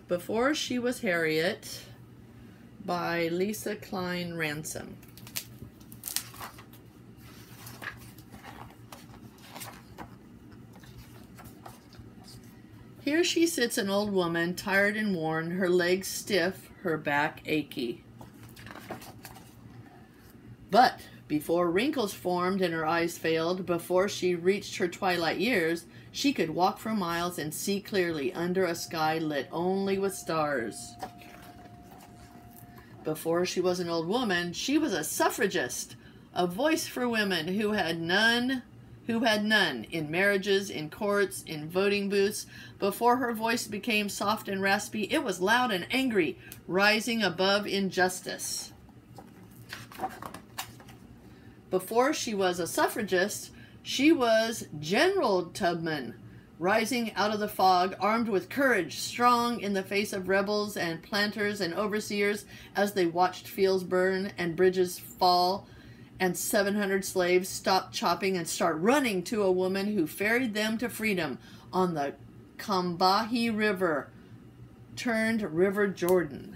Before She Was Harriet by Lisa Klein Ransom. Here she sits, an old woman, tired and worn, her legs stiff, her back achy. But before wrinkles formed and her eyes failed, before she reached her twilight years, she could walk for miles and see clearly under a sky lit only with stars. Before she was an old woman, she was a suffragist, a voice for women who had none in marriages, in courts, in voting booths. Before her voice became soft and raspy, it was loud and angry, rising above injustice. Before she was a suffragist, she was General Tubman, rising out of the fog, armed with courage, strong in the face of rebels and planters and overseers as they watched fields burn and bridges fall, and 700 slaves stop chopping and start running to a woman who ferried them to freedom on the Combahee River, turned River Jordan.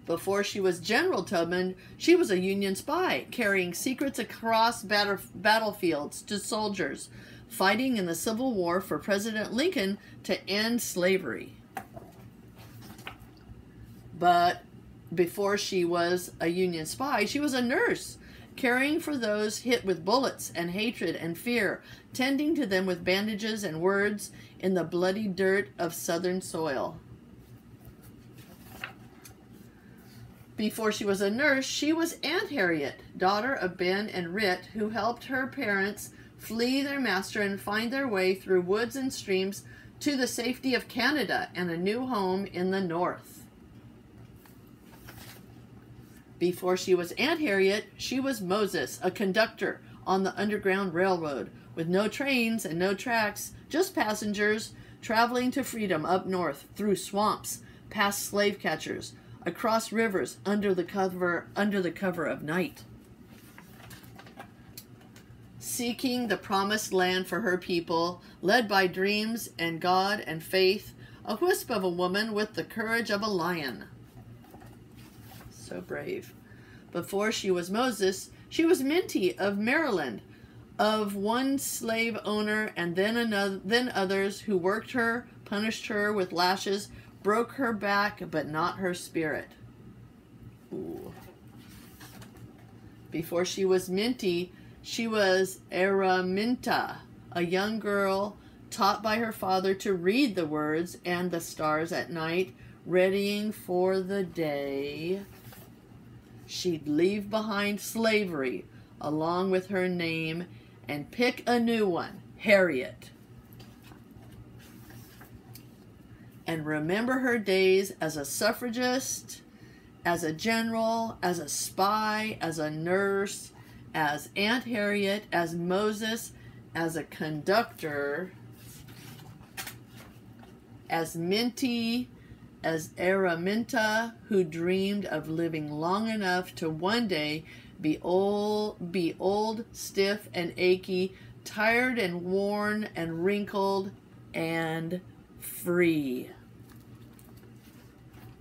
Before she was General Tubman, she was a Union spy, carrying secrets across battlefields to soldiers, fighting in the Civil War for President Lincoln to end slavery. But before she was a Union spy, she was a nurse, caring for those hit with bullets and hatred and fear, tending to them with bandages and words in the bloody dirt of Southern soil. Before she was a nurse, she was Aunt Harriet, daughter of Ben and Rit, who helped her parents flee their master and find their way through woods and streams to the safety of Canada and a new home in the North. Before she was Aunt Harriet, she was Moses, a conductor on the Underground Railroad, with no trains and no tracks, just passengers traveling to freedom up north, through swamps, past slave catchers, across rivers, under the cover of night. Seeking the promised land for her people, led by dreams and God and faith, a wisp of a woman with the courage of a lion. So brave. Before she was Moses, she was Minty of Maryland, of one slave owner and then others who worked her, punished her with lashes, broke her back, but not her spirit. Ooh. Before she was Minty, she was Araminta, a young girl taught by her father to read the words and the stars at night, readying for the day she'd leave behind slavery along with her name and pick a new one, Harriet. And remember her days as a suffragist, as a general, as a spy, as a nurse, as Aunt Harriet, as Moses, as a conductor, as Minty, as Araminta, who dreamed of living long enough to one day be old, stiff and achy, tired and worn and wrinkled and free.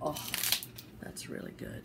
Oh, that's really good.